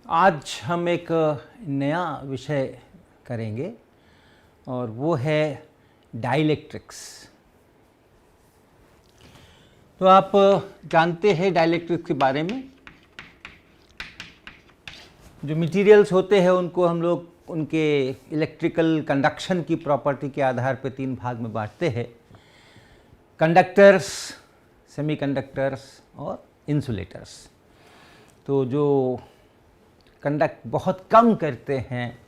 आज हम एक नया विषय करेंगे और वो है डाइलेक्ट्रिक्स। तो आप जानते हैं डाइलेक्ट्रिक्स के बारे में। जो मटेरियल्स होते हैं उनको हम लोग उनके इलेक्ट्रिकल कंडक्शन की प्रॉपर्टी के आधार पर तीन भाग में बांटते हैं: कंडक्टर्स, सेमीकंडक्टर्स और इंसुलेटर्स। तो जो कंडक्ट बहुत कम करते हैं,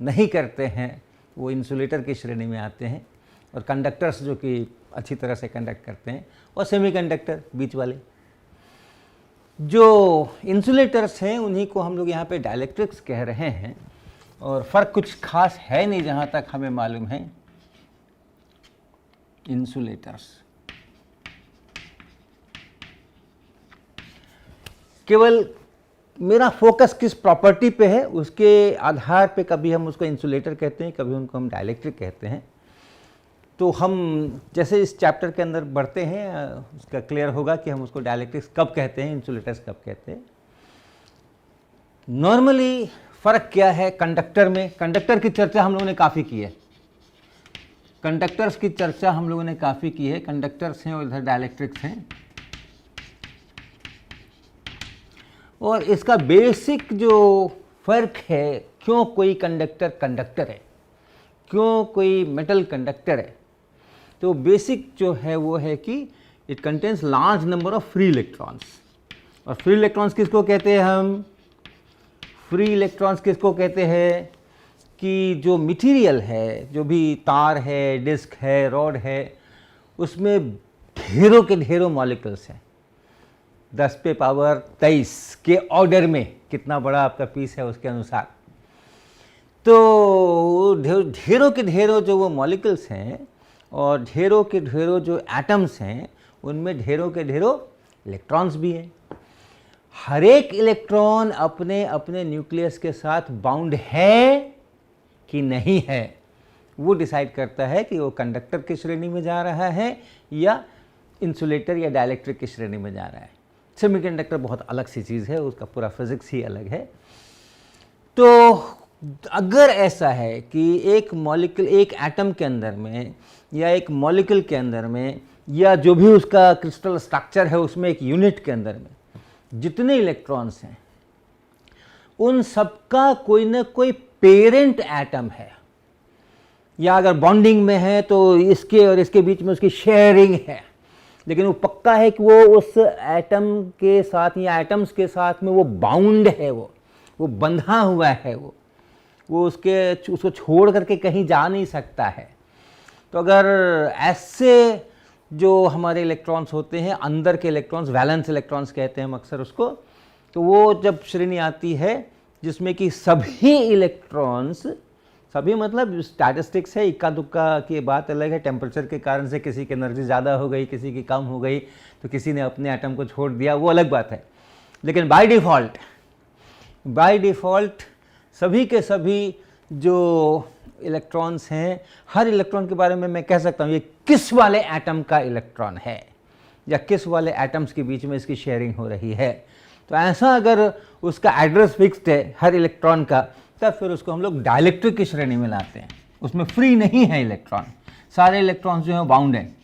नहीं करते हैं, वो इंसुलेटर की श्रेणी में आते हैं, और कंडक्टर्स जो कि अच्छी तरह से कंडक्ट करते हैं, और सेमीकंडक्टर बीच वाले। जो इंसुलेटर्स हैं उन्हीं को हम लोग यहाँ पे डाइलेक्ट्रिक्स कह रहे हैं, और फ़र्क कुछ खास है नहीं जहाँ तक हमें मालूम है। इंसुलेटर्स केवल मेरा फोकस किस प्रॉपर्टी पे है उसके आधार पे कभी हम उसको इंसुलेटर कहते हैं, कभी उनको हम डाइलेक्ट्रिक कहते हैं। तो हम जैसे इस चैप्टर के अंदर बढ़ते हैं उसका क्लियर होगा कि हम उसको डाइलेक्ट्रिक्स कब कहते हैं, इंसुलेटर्स कब कहते हैं। नॉर्मली फ़र्क क्या है कंडक्टर में? कंडक्टर की चर्चा हम लोगों ने काफ़ी की है, कंडक्टर्स की चर्चा हम लोगों ने काफ़ी की है। कंडक्टर्स हैं और इधर डाइलेक्ट्रिक्स हैं, और इसका बेसिक जो फ़र्क है, क्यों कोई कंडक्टर कंडक्टर है, क्यों कोई मेटल कंडक्टर है, तो बेसिक जो है वो है कि it contains large number of free electrons. और फ्री इलेक्ट्रॉन्स किसको कहते हैं हम? फ्री इलेक्ट्रॉन्स किसको कहते हैं कि जो मटेरियल है, जो भी तार है, डिस्क है, रॉड है, उसमें ढेरों के ढेरों मॉलिक्यूल्स हैं। 10 पे पावर 23 के ऑर्डर में, कितना बड़ा आपका पीस है उसके अनुसार। तो ढेरों के ढेरों जो वो मॉलिक्यूल्स हैं और ढेरों के ढेरों जो एटम्स हैं, उनमें ढेरों के ढेरों इलेक्ट्रॉन्स भी हैं। हर एक इलेक्ट्रॉन अपने अपने न्यूक्लियस के साथ बाउंड है कि नहीं है, वो डिसाइड करता है कि वो कंडक्टर की श्रेणी में जा रहा है या इंसुलेटर या डाइलेक्ट्रिक की श्रेणी में जा रहा है। सेमीकंडक्टर बहुत अलग सी चीज़ है, उसका पूरा फिजिक्स ही अलग है। तो अगर ऐसा है कि एक मॉलिक्यूल, एक एटम के अंदर में या एक मॉलिक्यूल के अंदर में, या जो भी उसका क्रिस्टल स्ट्रक्चर है उसमें, एक यूनिट के अंदर में जितने इलेक्ट्रॉन्स हैं, उन सबका कोई ना कोई पेरेंट एटम है, या अगर बॉन्डिंग में है तो इसके और इसके बीच में उसकी शेयरिंग है। लेकिन वो पक्का है कि वो उस एटम के साथ या एटम्स के साथ में वो बाउंड है, वो बंधा हुआ है, वो उसको छोड़ करके कहीं जा नहीं सकता है। तो अगर ऐसे जो हमारे इलेक्ट्रॉन्स होते हैं, अंदर के इलेक्ट्रॉन्स, वैलेंस इलेक्ट्रॉन्स कहते हैं हम अक्सर उसको, तो वो जब श्रेणी आती है जिसमें कि सभी इलेक्ट्रॉन्स, सभी मतलब स्टैटिस्टिक्स है, इक्का दुक्का की बात अलग है। टेम्परेचर के कारण से किसी की एनर्जी ज़्यादा हो गई, किसी की कम हो गई, तो किसी ने अपने एटम को छोड़ दिया, वो अलग बात है। लेकिन बाय डिफ़ॉल्ट सभी के सभी जो इलेक्ट्रॉन्स हैं, हर इलेक्ट्रॉन के बारे में मैं कह सकता हूँ ये किस वाले एटम का इलेक्ट्रॉन है, या किस वाले एटम्स के बीच में इसकी शेयरिंग हो रही है। तो ऐसा अगर उसका एड्रेस फिक्स्ड है हर इलेक्ट्रॉन का, तब फिर उसको हम लोग डाइलेक्ट्रिक की श्रेणी में लाते हैं। उसमें फ्री नहीं है इलेक्ट्रॉन, सारे इलेक्ट्रॉन्स जो हैं बाउंड हैं।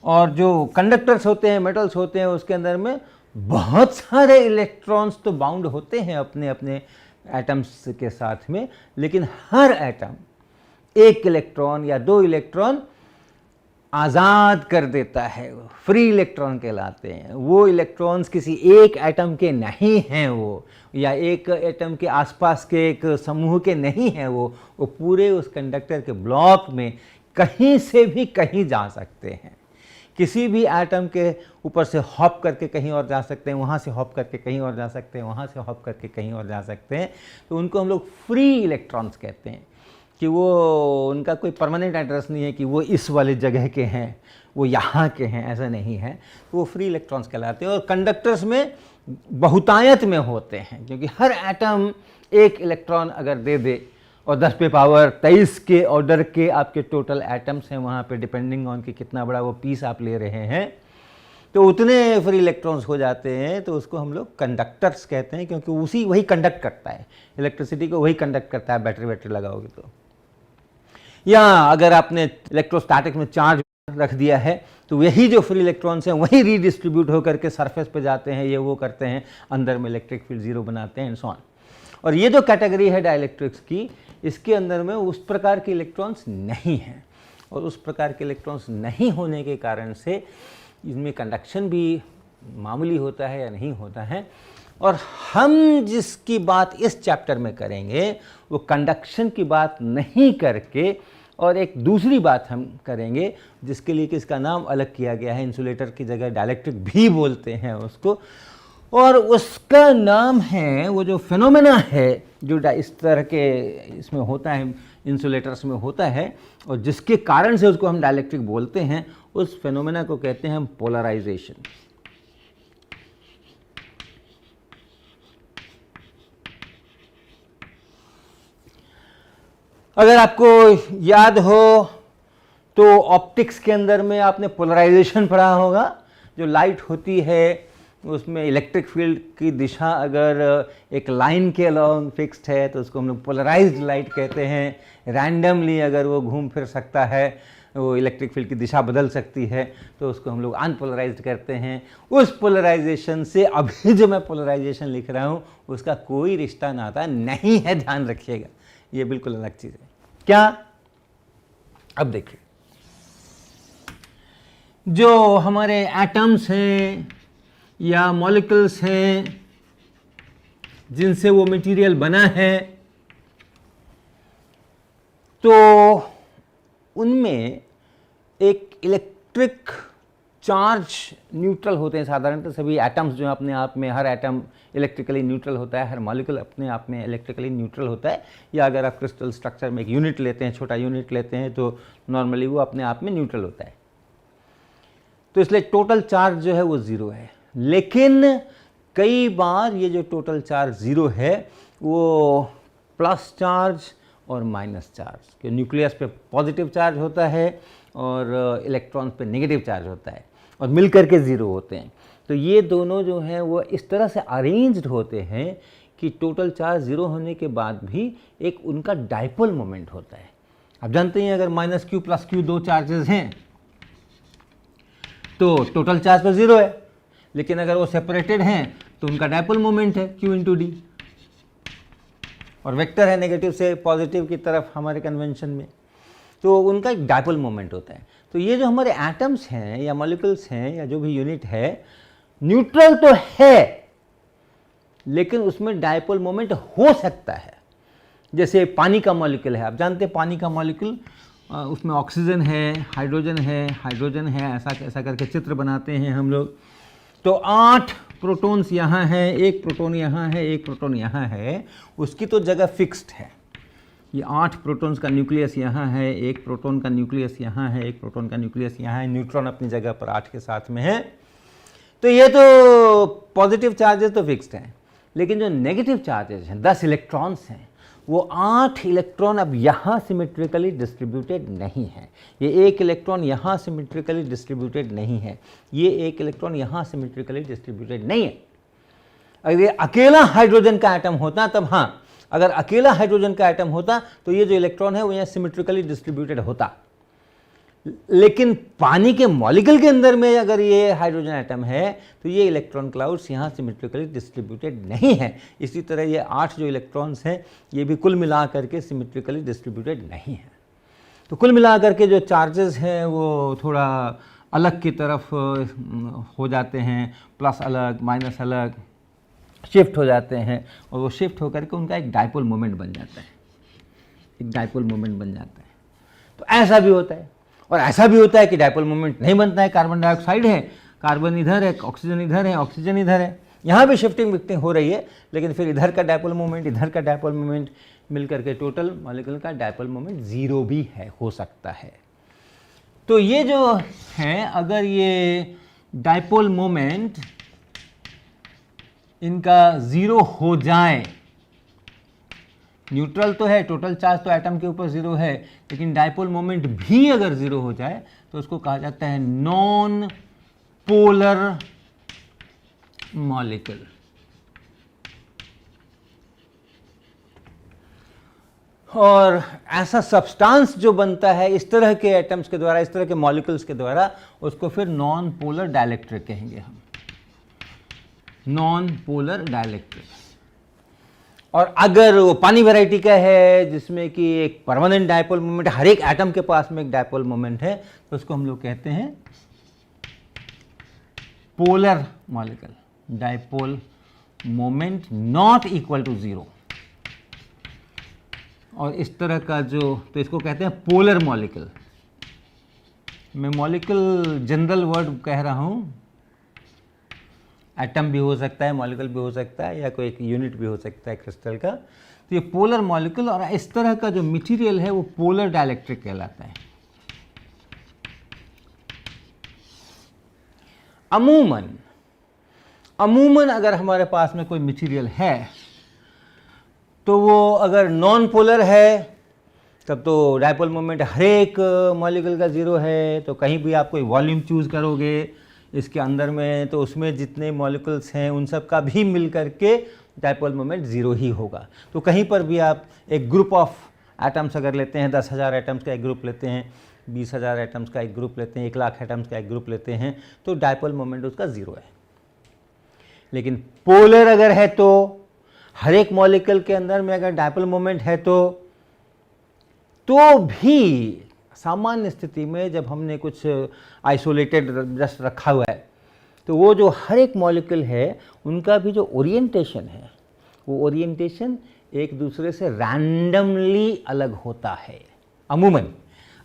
और जो कंडक्टर्स होते हैं, मेटल्स होते हैं, उसके अंदर में बहुत सारे इलेक्ट्रॉन्स तो बाउंड होते हैं अपने अपने एटम्स के साथ में, लेकिन हर एटम एक इलेक्ट्रॉन या दो इलेक्ट्रॉन आज़ाद कर देता है, फ्री इलेक्ट्रॉन कहलाते हैं। वो इलेक्ट्रॉन्स किसी एक एटम के नहीं हैं, वो या एक एटम के आसपास के एक समूह के नहीं हैं, वो पूरे उस कंडक्टर के ब्लॉक में कहीं से भी कहीं जा सकते हैं। किसी भी एटम के ऊपर से हॉप करके कहीं और जा सकते हैं, वहाँ से हॉप करके कहीं और जा सकते हैं, वहाँ से हॉप करके कहीं और जा सकते हैं। तो उनको हम लोग फ्री इलेक्ट्रॉन्स कहते हैं, कि वो उनका कोई परमानेंट एड्रेस नहीं है कि वो इस वाले जगह के हैं, वो यहाँ के हैं, ऐसा नहीं है। तो वो फ्री इलेक्ट्रॉन्स कहलाते हैं। और कंडक्टर्स में बहुतायत में होते हैं, क्योंकि हर एटम एक इलेक्ट्रॉन अगर दे दे, और 10 पे पावर 23 के ऑर्डर के आपके टोटल एटम्स हैं वहाँ पे, डिपेंडिंग ऑन कि कितना बड़ा वो पीस आप ले रहे हैं, तो उतने फ्री इलेक्ट्रॉन्स हो जाते हैं, तो उसको हम लोग कंडक्टर्स कहते हैं, क्योंकि वही कंडक्ट करता है, इलेक्ट्रिसिटी को वही कंडक्ट करता है। बैटरी लगाओगे तो, या अगर आपने इलेक्ट्रोस्टैटिक में चार्ज रख दिया है तो यही जो फ्री इलेक्ट्रॉन्स हैं वही रीडिस्ट्रीब्यूट होकर के सरफेस पे जाते हैं, ये वो करते हैं, अंदर में इलेक्ट्रिक फील्ड जीरो बनाते हैं एंड सो ऑन। और ये जो कैटेगरी है डाइलेक्ट्रिक्स की, इसके अंदर में उस प्रकार के इलेक्ट्रॉन्स नहीं हैं, और उस प्रकार के इलेक्ट्रॉन्स नहीं होने के कारण से इनमें कंडक्शन भी मामूली होता है या नहीं होता है। और हम जिसकी बात इस चैप्टर में करेंगे वो कंडक्शन की बात नहीं करके और एक दूसरी बात हम करेंगे, जिसके लिए कि इसका नाम अलग किया गया है, इंसुलेटर की जगह डाइलेक्ट्रिक भी बोलते हैं उसको, और उसका नाम है, वो जो फेनोमेना है जो इस तरह के इसमें होता है, इंसुलेटर्स में होता है, और जिसके कारण से उसको हम डाइलेक्ट्रिक बोलते हैं, उस फेनोमेना को कहते हैं हम पोलराइजेशन। अगर आपको याद हो तो ऑप्टिक्स के अंदर में आपने पोलराइजेशन पढ़ा होगा। जो लाइट होती है उसमें इलेक्ट्रिक फील्ड की दिशा अगर एक लाइन के अलॉन्ग फिक्स्ड है तो उसको हम लोग पोलराइज्ड लाइट कहते हैं। रैंडमली अगर वो घूम फिर सकता है, वो इलेक्ट्रिक फील्ड की दिशा बदल सकती है, तो उसको हम लोग अनपोलराइज्ड करते हैं। उस पोलराइजेशन से अभी जो मैं पोलराइजेशन लिख रहा हूँ उसका कोई रिश्ता नाता नहीं है, ध्यान रखिएगा, ये बिल्कुल अलग चीज़ है। क्या? अब देखिए, जो हमारे एटम्स हैं या मॉलिक्यूल्स हैं जिनसे वो मटेरियल बना है, तो उनमें एक इलेक्ट्रिक चार्ज न्यूट्रल होते हैं। साधारणतः सभी एटम्स जो अपने आप में, हर एटम इलेक्ट्रिकली न्यूट्रल होता है, हर मॉलिक्यूल अपने आप में इलेक्ट्रिकली न्यूट्रल होता है। या अगर आप क्रिस्टल स्ट्रक्चर में एक यूनिट लेते हैं, छोटा यूनिट लेते हैं, तो नॉर्मली वो अपने आप में न्यूट्रल होता है। तो इसलिए टोटल चार्ज जो है वो ज़ीरो है। लेकिन कई बार ये जो टोटल चार्ज ज़ीरो है वो प्लस चार्ज और माइनस चार्ज, कि न्यूक्लियस पे पॉजिटिव चार्ज होता है और इलेक्ट्रॉन्स पे नेगेटिव चार्ज होता है, और मिलकर के ज़ीरो होते हैं। तो ये दोनों जो हैं वो इस तरह से अरेंज्ड होते हैं कि टोटल चार्ज ज़ीरो होने के बाद भी एक उनका डाइपोल मोमेंट होता है। आप जानते हैं अगर माइनस क्यू प्लस क्यू दो चार्जेस हैं तो टोटल चार्ज तो ज़ीरो है, लेकिन अगर वो सेपरेटेड हैं तो उनका डाइपोल मोमेंट है Q इंटू डी, और वेक्टर है नेगेटिव से पॉजिटिव की तरफ हमारे कन्वेंशन में, तो उनका एक डाइपोल मोमेंट होता है। तो ये जो हमारे एटम्स हैं या मॉलिक्यूल्स हैं या जो भी यूनिट है, न्यूट्रल तो है लेकिन उसमें डाइपोल मोमेंट हो सकता है। जैसे पानी का मॉलिक्यूल है, आप जानते हैं पानी का मॉलिक्यूल, उसमें ऑक्सीजन है, हाइड्रोजन है, हाइड्रोजन है, ऐसा करके चित्र बनाते हैं हम लोग। तो 8 प्रोटॉन्स यहाँ हैं, एक प्रोटॉन यहाँ है, एक प्रोटॉन यहाँ है, उसकी तो जगह फिक्स्ड है। ये 8 प्रोटॉन्स का न्यूक्लियस यहाँ है, एक प्रोटॉन का न्यूक्लियस यहाँ है, एक प्रोटॉन का न्यूक्लियस यहाँ है, न्यूट्रॉन अपनी जगह पर 8 के साथ में है। तो ये तो पॉजिटिव चार्जेस तो फिक्स्ड हैं, लेकिन जो नेगेटिव चार्जेस हैं, 10 इलेक्ट्रॉन्स हैं, वो 8 इलेक्ट्रॉन अब यहाँ सिमेट्रिकली डिस्ट्रीब्यूटेड नहीं है। ये एक इलेक्ट्रॉन यहाँ सिमेट्रिकली डिस्ट्रीब्यूटेड नहीं है, ये एक इलेक्ट्रॉन यहाँ सिमेट्रिकली डिस्ट्रीब्यूटेड नहीं है। अगर ये अकेला हाइड्रोजन का एटम होता तब हाँ, अगर अकेला हाइड्रोजन का एटम होता तो ये जो इलेक्ट्रॉन है वो यहाँ सिमेट्रिकली डिस्ट्रीब्यूटेड होता। लेकिन पानी के मॉलिक्यूल के अंदर में अगर ये हाइड्रोजन एटम है तो ये इलेक्ट्रॉन क्लाउड्स यहाँ सिमेट्रिकली डिस्ट्रीब्यूटेड नहीं है। इसी तरह ये 8 जो इलेक्ट्रॉन्स हैं ये भी कुल मिला करके सिमेट्रिकली डिस्ट्रीब्यूटेड नहीं है। तो कुल मिला करके जो चार्जेस हैं वो थोड़ा अलग की तरफ हो जाते हैं, प्लस अलग माइनस अलग शिफ्ट हो जाते हैं, और वो शिफ्ट होकर के उनका एक डाइपोल मोमेंट बन जाता है, एक डाइपोल मोमेंट बन जाता है। तो ऐसा भी होता है, और ऐसा भी होता है कि डाइपोल मोमेंट नहीं बनता है। कार्बन डाइऑक्साइड है, कार्बन इधर है, ऑक्सीजन इधर है, ऑक्सीजन इधर है, यहाँ भी शिफ्टिंग विफ्टिंग हो रही है, लेकिन फिर इधर का डाइपोल मोमेंट, इधर का डाइपोल मोमेंट मिलकर के टोटल मॉलिक्यूल का डाइपोल मोमेंट ज़ीरो भी है, हो सकता है। तो ये जो है, अगर ये डाइपोल मोमेंट इनका ज़ीरो हो जाए, न्यूट्रल तो है, टोटल चार्ज तो एटम के ऊपर ज़ीरो है, लेकिन डाइपोल मोमेंट भी अगर ज़ीरो हो जाए तो उसको कहा जाता है नॉन पोलर मॉलिक्यूल। और ऐसा सब्सटेंस जो बनता है इस तरह के एटम्स के द्वारा, इस तरह के मॉलिक्यूल्स के द्वारा, उसको फिर नॉन पोलर डाइलेक्ट्रिक कहेंगे हम, नॉन पोलर डाइलेक्ट्रिक। और अगर वो पानी वैरायटी का है जिसमें कि एक परमानेंट डायपोल मोमेंट, हर एक एटम के पास में एक डायपोल मोमेंट है, तो उसको हम लोग कहते हैं polar molecule, dipole moment not equal to 0। और इस तरह का जो, तो इसको कहते हैं पोलर मॉलिक्यूल। मैं मॉलिक्यूल जनरल वर्ड कह रहा हूँ, एटम भी हो सकता है, मॉलिक्यूल भी हो सकता है, या कोई एक यूनिट भी हो सकता है क्रिस्टल का। तो ये पोलर मॉलिक्यूल और इस तरह का जो मटेरियल है वो पोलर डाइलेक्ट्रिक कहलाता है। अमूमन अगर हमारे पास में कोई मटेरियल है तो वो अगर नॉन पोलर है तब तो डायपोल मोमेंट हर एक मॉलिक्यूल का 0 है। तो कहीं भी आप कोई वॉल्यूम चूज़ करोगे इसके अंदर में, तो उसमें जितने मॉलिक्यूल्स हैं उन सब का भी मिल करके डायपोल मोमेंट 0 ही होगा। तो कहीं पर भी आप एक ग्रुप ऑफ एटम्स अगर लेते हैं, 10,000 एटम्स का एक ग्रुप लेते हैं, 20,000 एटम्स का एक ग्रुप लेते हैं, 1,00,000 एटम्स का एक ग्रुप लेते हैं, तो डायपोल मोमेंट उसका 0 है। लेकिन पोलर अगर है तो हर एक मॉलिक्यूल के अंदर में अगर डायपोल मोमेंट है तो भी सामान्य स्थिति में जब हमने कुछ आइसोलेटेड जस्ट रखा हुआ है तो वो जो हर एक मॉलिक्यूल है उनका भी जो ओरिएंटेशन है वो ओरिएंटेशन एक दूसरे से रैंडमली अलग होता है।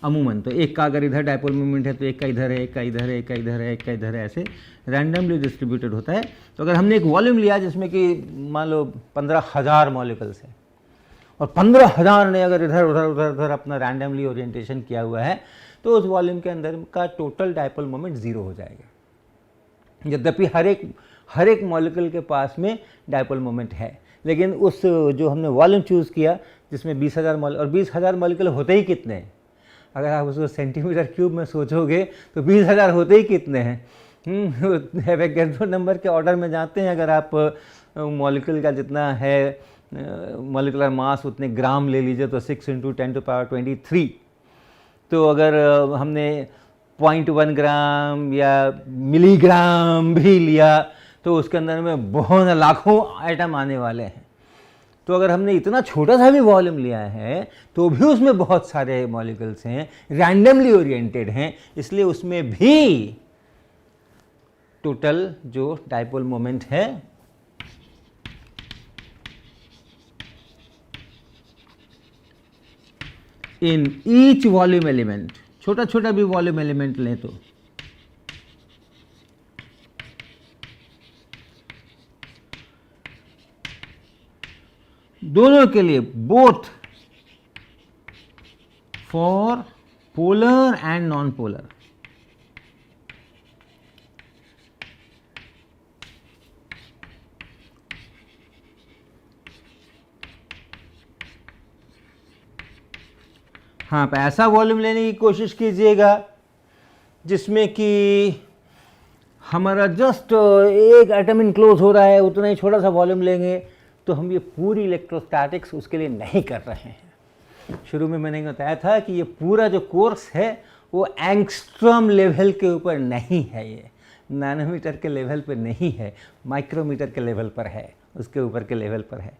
अमूमन तो एक का अगर इधर डायपोल मोमेंट है तो एक का इधर है, एक का इधर है, एक का इधर है, एक का इधर है, ऐसे रैंडमली डिस्ट्रीब्यूटेड होता है। तो अगर हमने एक वॉल्यूम लिया जिसमें कि मान लो 15,000 मॉलिक्यूल्स हैं और 15,000 ने अगर इधर उधर उधर उधर अपना रैंडमली ओरिएंटेशन किया हुआ है तो उस वॉल्यूम के अंदर का टोटल डायपोल मोमेंट 0 हो जाएगा। यद्यपि हर एक मॉलिक्यूल के पास में डायपोल मोमेंट है, लेकिन उस जो हमने वॉल्यूम चूज़ किया जिसमें 20,000 मॉलिक्यूल, और 20,000 मॉलिक्यूल होते ही कितने हैं, अगर आप उसको सेंटीमीटर क्यूब में सोचोगे तो 20,000 होते ही कितने हैं, एवोगैड्रो नंबर के ऑर्डर में जाते हैं। अगर आप मॉलिक्यूल का जितना है मॉलिकुलर मास उतने ग्राम ले लीजिए तो 6 × 10⁻23। तो अगर हमने 0.1 ग्राम या मिलीग्राम भी लिया तो उसके अंदर में बहुत लाखों आइटम आने वाले हैं। तो अगर हमने इतना छोटा सा भी वॉल्यूम लिया है तो भी उसमें बहुत सारे मॉलिक्यूल्स हैं, रैंडमली ओरिएंटेड हैं, इसलिए उसमें भी टोटल जो डायपोल मोमेंट है इन ईच वॉल्यूम एलिमेंट, छोटा छोटा भी वॉल्यूम एलिमेंट लें तो दोनों के लिए, both for polar and non polar, हाँ, आप ऐसा वॉल्यूम लेने की कोशिश कीजिएगा जिसमें कि हमारा जस्ट एक एटम इनक्लोज हो रहा है, उतना ही छोटा सा वॉल्यूम लेंगे तो हम ये पूरी इलेक्ट्रोस्टैटिक्स उसके लिए नहीं कर रहे हैं। शुरू में मैंने बताया था कि ये पूरा जो कोर्स है वो एंगस्ट्रॉम लेवल के ऊपर नहीं है, ये नैनोमीटर के लेवल पर नहीं है, माइक्रोमीटर के लेवल पर है, उसके ऊपर के लेवल पर है।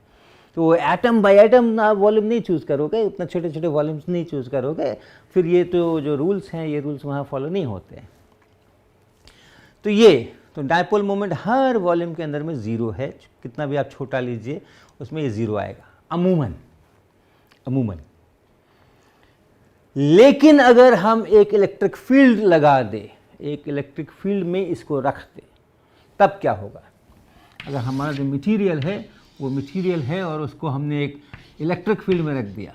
तो एटम बाय एटम आप वॉल्यूम नहीं चूज़ करोगे, उतना छोटे छोटे वॉल्यूम्स नहीं चूज़ करोगे, फिर ये तो जो रूल्स हैं ये रूल्स वहाँ फॉलो नहीं होते। तो ये तो डायपोल मोमेंट हर वॉल्यूम के अंदर में 0 है, कितना भी आप छोटा लीजिए उसमें ये 0 आएगा अमूमन। लेकिन अगर हम एक इलेक्ट्रिक फील्ड लगा दें, एक इलेक्ट्रिक फील्ड में इसको रख दें, तब क्या होगा? अगर हमारा जो मटेरियल है वो मटेरियल है और उसको हमने एक इलेक्ट्रिक फील्ड में रख दिया,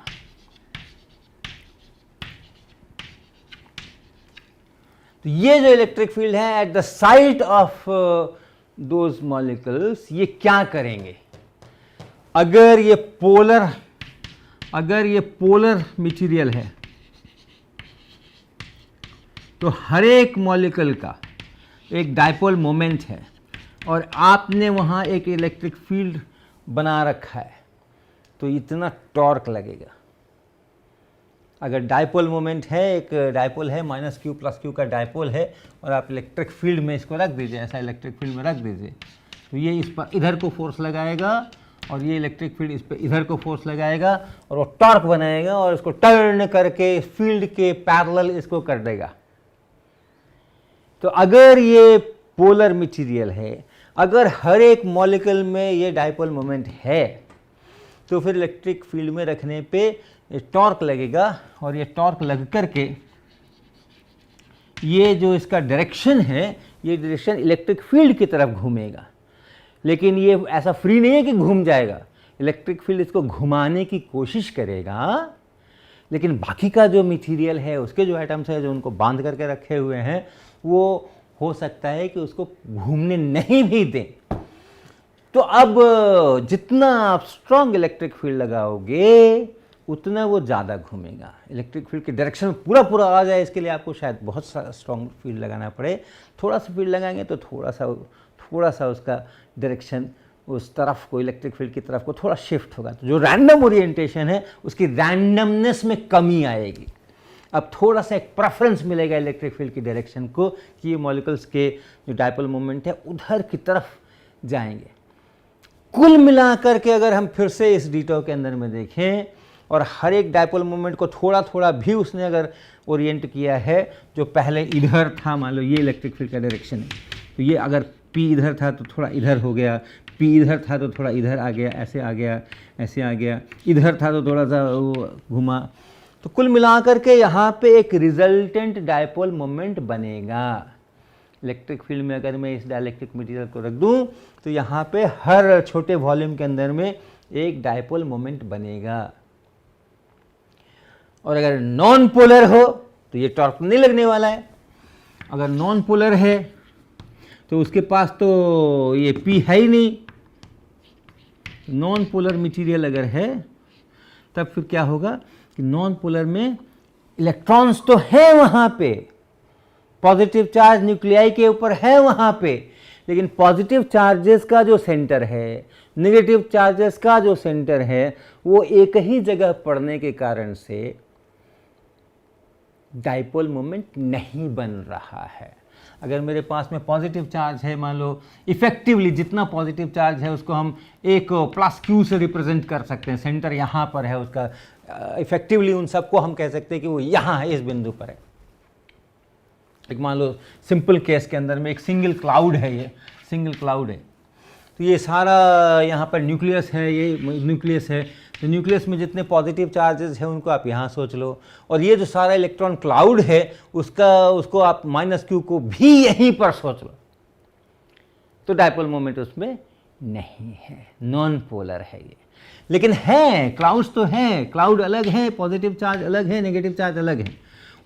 तो ये जो इलेक्ट्रिक फील्ड है at the site of those molecules, ये क्या करेंगे? अगर ये पोलर मटेरियल है तो हर एक मॉलिक्यूल का एक डायपोल मोमेंट है और आपने वहाँ एक इलेक्ट्रिक फील्ड बना रखा है, तो इतना टॉर्क लगेगा। अगर डायपोल मोमेंट है, एक डायपोल है -q + q का डायपोल है, और आप इलेक्ट्रिक फील्ड में इसको रख दीजिए, ऐसा इलेक्ट्रिक फील्ड में रख दीजिए, तो ये इस पर इधर को फोर्स लगाएगा और ये इलेक्ट्रिक फील्ड इस पर इधर को फोर्स लगाएगा और वो टॉर्क बनाएगा और इसको टर्न करके फील्ड के पैरेलल इसको कर देगा। तो अगर ये पोलर मटेरियल है, अगर हर एक मॉलिक्यूल में ये डायपोल मोमेंट है, तो फिर इलेक्ट्रिक फील्ड में रखने पे टॉर्क लगेगा और ये टॉर्क लग करके ये जो इसका डायरेक्शन है, ये डायरेक्शन इलेक्ट्रिक फील्ड की तरफ घूमेगा। लेकिन ये ऐसा फ्री नहीं है कि घूम जाएगा, इलेक्ट्रिक फील्ड इसको घुमाने की कोशिश करेगा, लेकिन बाकी का जो मटेरियल है, उसके जो एटम्स है जो उनको बांध करके रखे हुए हैं, वो हो सकता है कि उसको घूमने नहीं भी दें। तो अब जितना आप स्ट्रॉन्ग इलेक्ट्रिक फील्ड लगाओगे उतना वो ज़्यादा घूमेगा। इलेक्ट्रिक फील्ड की डायरेक्शन पूरा आ जाए, इसके लिए आपको शायद बहुत स्ट्रॉन्ग फील्ड लगाना पड़े। थोड़ा सा फील्ड लगाएंगे तो थोड़ा सा उसका डायरेक्शन उस तरफ को, इलेक्ट्रिक फील्ड की तरफ को थोड़ा शिफ्ट होगा। तो जो रैंडम ओरिएंटेशन है उसकी रैंडमनेस में कमी आएगी। अब थोड़ा सा एक प्रेफरेंस मिलेगा इलेक्ट्रिक फील्ड की डायरेक्शन को कि ये मॉलिक्यूल्स के जो डायपोल मोमेंट है उधर की तरफ जाएंगे। कुल मिलाकर के अगर हम फिर से इस डिटो के अंदर में देखें और हर एक डायपोल मोमेंट को थोड़ा भी उसने अगर ओरिएंट किया है, जो पहले इधर था, मान लो ये इलेक्ट्रिक फील्ड का डायरेक्शन है, तो ये अगर P इधर था तो थोड़ा इधर हो गया, P इधर था तो थोड़ा इधर आ गया, ऐसे आ गया, ऐसे आ गया, इधर था तो थोड़ा सा घुमा, तो कुल मिलाकर के यहाँ पे एक रिजल्टेंट डायपोल मोमेंट बनेगा। इलेक्ट्रिक फील्ड में अगर मैं इस डाइलेक्ट्रिक मटेरियल को रख दूँ तो यहाँ पे हर छोटे वॉल्यूम के अंदर में एक डायपोल मोमेंट बनेगा। और अगर नॉन पोलर हो तो ये टॉर्क नहीं लगने वाला है। अगर नॉन पोलर है तो उसके पास तो ये P है ही नहीं। नॉन पोलर मटेरियल अगर है तब फिर क्या होगा कि नॉन पोलर में इलेक्ट्रॉन्स तो है वहाँ पे, पॉजिटिव चार्ज न्यूक्लियाई के ऊपर है वहाँ पे, लेकिन पॉजिटिव चार्जेस का जो सेंटर है, नेगेटिव चार्जेस का जो सेंटर है, वो एक ही जगह पड़ने के कारण से डायपोल मोमेंट नहीं बन रहा है। अगर मेरे पास में पॉजिटिव चार्ज है, मान लो इफेक्टिवली जितना पॉजिटिव चार्ज है उसको हम एक +q से रिप्रेजेंट कर सकते हैं, सेंटर यहाँ पर है उसका, इफेक्टिवली उन सबको हम कह सकते हैं कि वो यहाँ है, इस बिंदु पर है। एक मान लो सिंपल केस के अंदर में एक सिंगल क्लाउड है, ये सिंगल क्लाउड है, तो ये सारा यहाँ पर न्यूक्लियस है, ये न्यूक्लियस है, तो न्यूक्लियस में जितने पॉजिटिव चार्जेस हैं उनको आप यहाँ सोच लो, और ये जो सारा इलेक्ट्रॉन क्लाउड है उसको आप -q को भी यहीं पर सोच लो, तो डायपोल मोमेंट उसमें नहीं है, नॉन पोलर है ये। लेकिन है, क्लाउड्स तो हैं, क्लाउड अलग है, पॉजिटिव चार्ज अलग है, नेगेटिव चार्ज अलग है,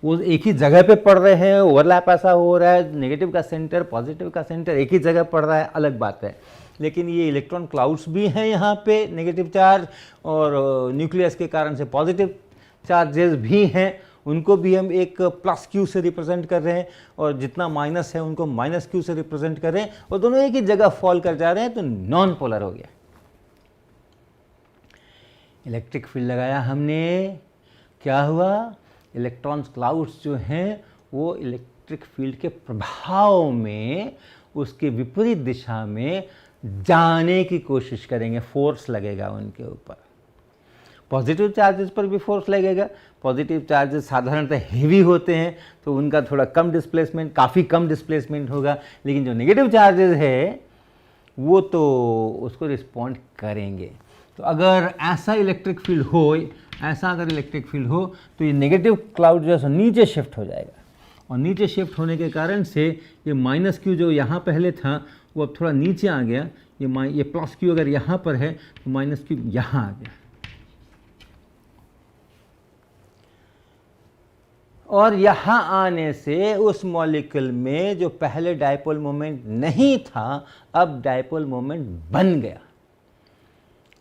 वो एक ही जगह पे पड़ रहे हैं, ओवरलैप ऐसा हो रहा है, नेगेटिव का सेंटर पॉजिटिव का सेंटर एक ही जगह पड़ रहा है, अलग बात है। लेकिन ये इलेक्ट्रॉन क्लाउड्स भी हैं यहाँ पे, नेगेटिव चार्ज, और न्यूक्लियस के कारण से पॉजिटिव चार्जेस भी हैं, उनको भी हम एक +q से रिप्रेजेंट कर रहे हैं, और जितना माइनस है उनको -q से रिप्रेजेंट कर रहे हैं, और दोनों एक ही जगह फॉल कर जा रहे हैं, तो नॉन पोलर हो गया। इलेक्ट्रिक फील्ड लगाया हमने, क्या हुआ, इलेक्ट्रॉन्स क्लाउड्स जो हैं वो इलेक्ट्रिक फील्ड के प्रभाव में उसके विपरीत दिशा में जाने की कोशिश करेंगे, फोर्स लगेगा उनके ऊपर। पॉजिटिव चार्जेस पर भी फोर्स लगेगा, पॉजिटिव चार्जेस साधारणतः हेवी होते हैं तो उनका थोड़ा कम डिस्प्लेसमेंट, काफ़ी कम डिस्प्लेसमेंट होगा, लेकिन जो नेगेटिव चार्जेस है वो तो उसको रिस्पॉन्ड करेंगे। तो अगर ऐसा इलेक्ट्रिक फील्ड हो, ऐसा अगर इलेक्ट्रिक फील्ड हो तो ये नेगेटिव क्लाउड जो है नीचे शिफ्ट हो जाएगा, और नीचे शिफ्ट होने के कारण से ये -q जो यहाँ पहले था वो अब थोड़ा नीचे आ गया, ये +q अगर यहाँ पर है तो -q यहाँ आ गया, और यहाँ आने से उस मॉलिक्यूल में जो पहले डायपोल मोमेंट नहीं था अब डायपोल मोमेंट बन गया।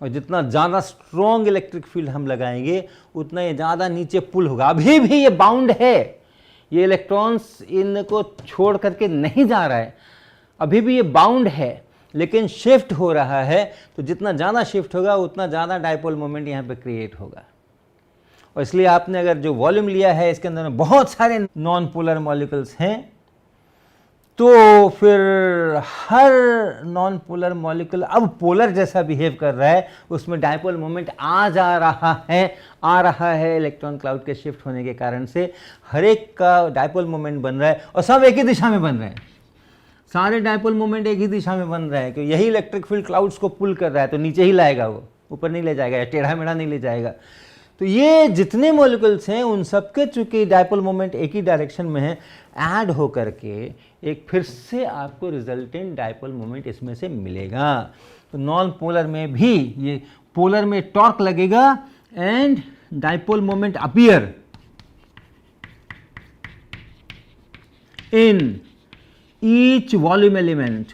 और जितना ज़्यादा स्ट्रॉन्ग इलेक्ट्रिक फील्ड हम लगाएंगे उतना ये ज़्यादा नीचे पुल होगा। अभी भी ये बाउंड है, ये इलेक्ट्रॉन्स इनको छोड़ करके नहीं जा रहा है, अभी भी ये बाउंड है, लेकिन शिफ्ट हो रहा है। तो जितना ज़्यादा शिफ्ट होगा उतना ज़्यादा डाइपोल मोमेंट यहाँ पे क्रिएट होगा। और इसलिए आपने अगर जो वॉल्यूम लिया है इसके अंदर में बहुत सारे नॉन पोलर मॉलिक्यूल्स हैं, तो फिर हर नॉन पोलर मॉलिक्यूल अब पोलर जैसा बिहेव कर रहा है, उसमें डाइपोल मोमेंट आ रहा है इलेक्ट्रॉन क्लाउड के शिफ्ट होने के कारण से। हर एक का डाइपोल मोमेंट बन रहा है और सब एक ही दिशा में बन रहे हैं, सारे डाइपोल मोमेंट एक ही दिशा में बन रहा है, क्योंकि यही इलेक्ट्रिक फील्ड क्लाउड्स को पुल कर रहा है, तो नीचे ही लाएगा, वो ऊपर नहीं ले जाएगा या टेढ़ा मेढ़ा नहीं ले जाएगा। तो ये जितने मॉलिक्यूल्स हैं उन सबके चूंकि डाइपोल मोमेंट एक ही डायरेक्शन में है, ऐड हो करके एक फिर से आपको रिजल्टेंट डाइपोल मोमेंट इसमें से मिलेगा। तो नॉन पोलर में भी ये पोलर में टॉर्क लगेगा and dipole moment appear in each volume element.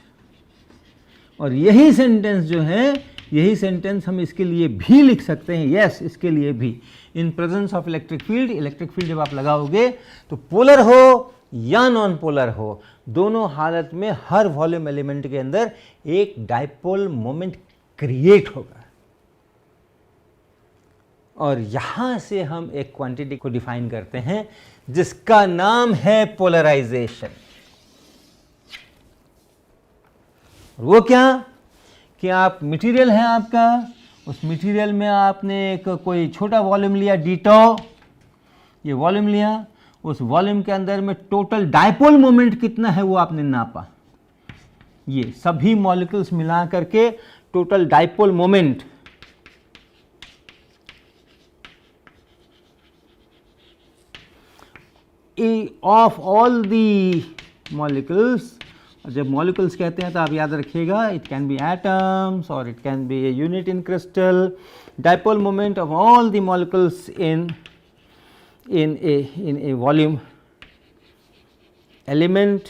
और यही सेंटेंस जो है, यही सेंटेंस हम इसके लिए भी लिख सकते हैं, यस इसके लिए भी, in presence of electric field. Electric field जब आप लगाओगे तो पोलर हो या नॉन पोलर हो, दोनों हालत में हर वॉल्यूम एलिमेंट के अंदर एक डाइपोल मोमेंट क्रिएट होगा। और यहां से हम एक क्वांटिटी को डिफाइन करते हैं जिसका नाम है पोलराइजेशन। वो क्या कि आप मटेरियल है आपका, उस मटेरियल में आपने एक कोई छोटा वॉल्यूम लिया डी टॉ, ये वॉल्यूम लिया, उस वॉल्यूम के अंदर में टोटल डाइपोल मोमेंट कितना है वो आपने नापा। ये सभी मॉलिक्यूल्स मिला करके total dipole moment of all the molecules. जब मॉलिक्यूल्स कहते हैं तो आप याद रखिएगा, इट कैन बी एटम्स और it can be a unit in crystal. Dipole moment of all the molecules in a volume element,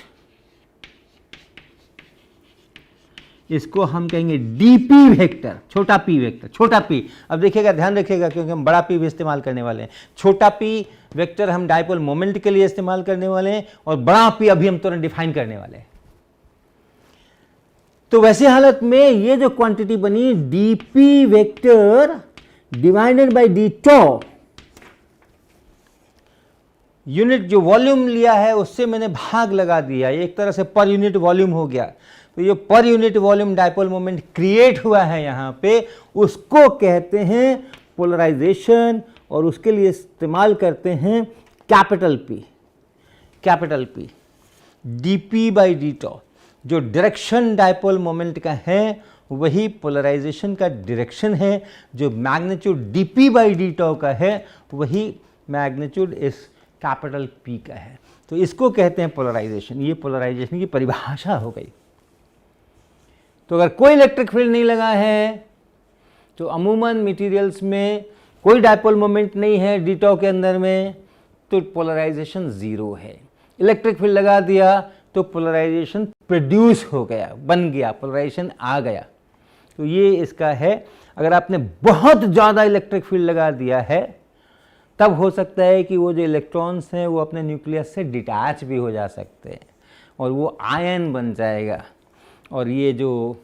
इसको हम कहेंगे dp वेक्टर, छोटा p वेक्टर, छोटा p। अब देखिएगा, ध्यान रखिएगा, क्योंकि हम बड़ा p भी इस्तेमाल करने वाले हैं। छोटा p वेक्टर हम डाइपोल मोमेंट के लिए इस्तेमाल करने वाले हैं और बड़ा p अभी हम तुरंत डिफाइन करने वाले हैं। तो वैसे हालत में ये जो क्वांटिटी बनी dp vector divided by d tau, unit जो वॉल्यूम लिया है उससे मैंने भाग लगा दिया, एक तरह से पर यूनिट वॉल्यूम हो गया। तो ये per unit volume dipole moment create हुआ है यहाँ पे, उसको कहते हैं पोलराइजेशन और उसके लिए इस्तेमाल करते हैं capital P dp by d tau. जो डायरेक्शन डाइपोल मोमेंट का है वही पोलराइजेशन का डायरेक्शन है, जो मैग्नीट्यूड dp बाई डी टॉ का है वही मैग्नीट्यूड इस कैपिटल P का है। तो इसको कहते हैं पोलराइजेशन। ये पोलराइजेशन की परिभाषा हो गई। तो अगर कोई इलेक्ट्रिक फील्ड नहीं लगा है तो अमूमन मटेरियल्स में कोई डाइपोल मोमेंट नहीं है डी टॉ के अंदर में, तो पोलराइजेशन ज़ीरो है। इलेक्ट्रिक फील्ड लगा दिया तो पोलराइजेशन प्रोड्यूस हो गया, बन गया, पोलराइजेशन आ गया। तो ये इसका है। अगर आपने बहुत ज़्यादा इलेक्ट्रिक फील्ड लगा दिया है तब हो सकता है कि वो जो इलेक्ट्रॉन्स हैं वो अपने न्यूक्लियस से डिटैच भी हो जा सकते हैं और वो आयन बन जाएगा। और ये जो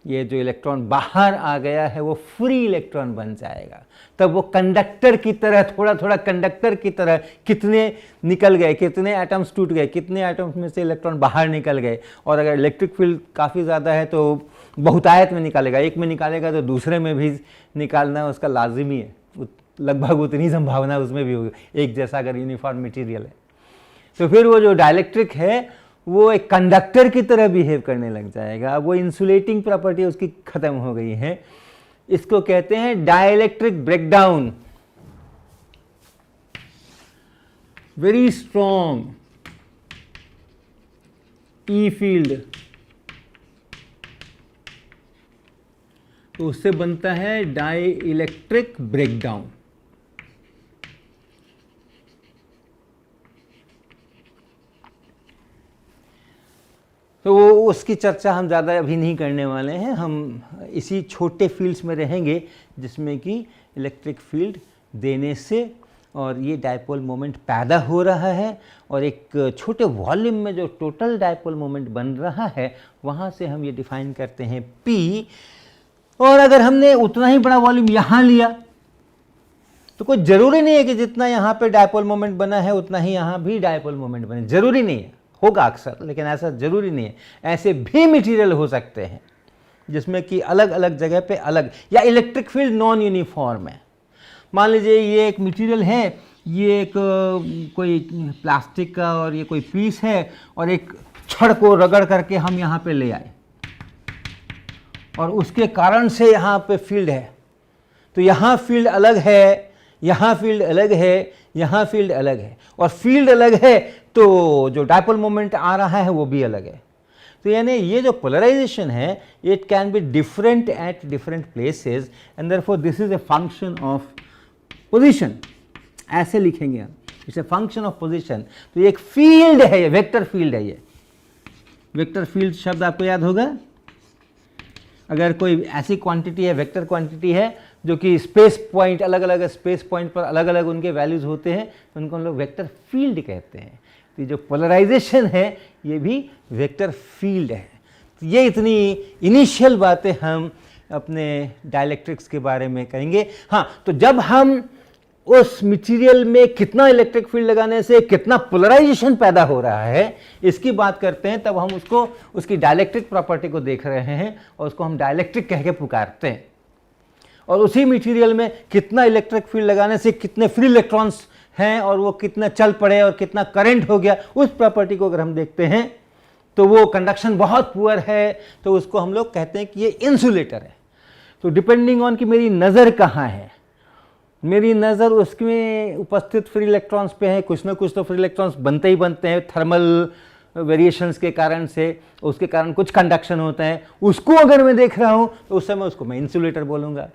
इलेक्ट्रॉन बाहर आ गया है वो फ्री इलेक्ट्रॉन बन जाएगा। तब वो कंडक्टर की तरह, थोड़ा थोड़ा कंडक्टर की तरह, कितने निकल गए, कितने एटम्स टूट गए, कितने एटम्स में से इलेक्ट्रॉन बाहर निकल गए। और अगर इलेक्ट्रिक फील्ड काफ़ी ज़्यादा है तो बहुतायत में निकालेगा, एक में निकालेगा तो दूसरे में भी निकालना उसका लाजिमी है, लगभग उतनी संभावना उसमें भी होगी, एक जैसा अगर यूनिफॉर्म मटेरियल है। तो फिर वो जो डाइलेक्ट्रिक है वो एक कंडक्टर की तरह बिहेव करने लग जाएगा। अब वो इंसुलेटिंग प्रॉपर्टी उसकी खत्म हो गई है। इसको कहते हैं डाइलेक्ट्रिक ब्रेकडाउन। वेरी स्ट्रॉन्ग ई फील्ड, तो उससे बनता है डाइलेक्ट्रिक ब्रेकडाउन। तो वो उसकी चर्चा हम ज़्यादा अभी नहीं करने वाले हैं। हम इसी छोटे फील्ड्स में रहेंगे जिसमें कि इलेक्ट्रिक फील्ड देने से और ये डायपोल मोमेंट पैदा हो रहा है और एक छोटे वॉल्यूम में जो टोटल डायपोल मोमेंट बन रहा है वहाँ से हम ये डिफाइन करते हैं P। और अगर हमने उतना ही बड़ा वॉल्यूम यहाँ लिया तो कोई ज़रूरी नहीं है कि जितना यहाँ पे डायपोल मोमेंट बना है उतना ही यहाँ भी डायपोल मोमेंट बने, ज़रूरी नहीं है, होगा अक्सर लेकिन ऐसा ज़रूरी नहीं है। ऐसे भी मटेरियल हो सकते हैं जिसमें कि अलग अलग जगह पे अलग, या इलेक्ट्रिक फील्ड नॉन यूनिफॉर्म है। मान लीजिए ये एक मटेरियल है, ये एक कोई प्लास्टिक का और ये कोई पीस है और एक छड़ को रगड़ करके हम यहाँ पे ले आए और उसके कारण से यहाँ पे फील्ड है, तो यहाँ फील्ड अलग है, यहाँ फील्ड अलग है, यहाँ फील्ड अलग है, और फील्ड अलग है तो जो डायपोल मोमेंट आ रहा है वो भी अलग है। तो यानी ये जो पोलराइजेशन है it can be different at different places and therefore this is a function of position, ऐसे लिखेंगे हम, it's a function of position. तो ये एक फील्ड है, ये वेक्टर फील्ड है। ये वेक्टर फील्ड शब्द आपको याद होगा। अगर कोई ऐसी क्वांटिटी है, वेक्टर क्वांटिटी है जो कि स्पेस पॉइंट, अलग अलग स्पेस पॉइंट पर अलग अलग उनके वैल्यूज़ होते हैं, तो उनको हम लोग वेक्टर फील्ड कहते हैं। तो ये जो पोलराइजेशन है ये भी वेक्टर फील्ड है। तो ये इतनी इनिशियल बातें हम अपने डाइलेक्ट्रिक्स के बारे में करेंगे। हाँ, तो जब हम उस मटेरियल में कितना इलेक्ट्रिक फील्ड लगाने से कितना पोलराइजेशन पैदा हो रहा है इसकी बात करते हैं, तब हम उसको, उसकी डाइलेक्ट्रिक प्रॉपर्टी को देख रहे हैं और उसको हम डाइलेक्ट्रिक कह के पुकारते हैं। और उसी मटेरियल में कितना इलेक्ट्रिक फील्ड लगाने से कितने फ्री इलेक्ट्रॉन्स हैं और वो कितना चल पड़े और कितना करंट हो गया, उस प्रॉपर्टी को अगर हम देखते हैं तो वो कंडक्शन बहुत पुअर है तो उसको हम लोग कहते हैं कि ये इंसुलेटर है। तो डिपेंडिंग ऑन कि मेरी नज़र कहाँ है, मेरी नज़र उसमें उपस्थित फ्री इलेक्ट्रॉन्स पे है, कुछ ना कुछ तो फ्री इलेक्ट्रॉन्स बनते ही बनते हैं थर्मल वेरिएशंस के कारण से, उसके कारण कुछ कंडक्शन होता है, उसको अगर मैं देख रहा हूँ तो उस समय उसको मैं इंसुलेटर बोलूँगा।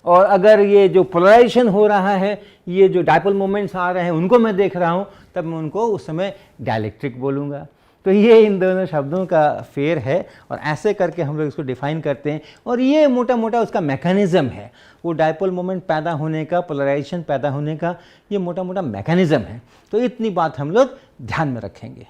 और अगर ये जो पोलराइजेशन हो रहा है, ये जो डायपोल मोमेंट्स आ रहे हैं उनको मैं देख रहा हूँ, तब मैं उनको उस समय डाइलेक्ट्रिक बोलूँगा। तो ये इन दोनों शब्दों का फेर है और ऐसे करके हम लोग इसको डिफाइन करते हैं। और ये मोटा मोटा उसका मैकेनिज़्म है, वो डायपोल मोमेंट पैदा होने का, पोलराइजेशन पैदा होने का ये मोटा मोटा मैकेनिज़्म है। तो इतनी बात हम लोग ध्यान में रखेंगे।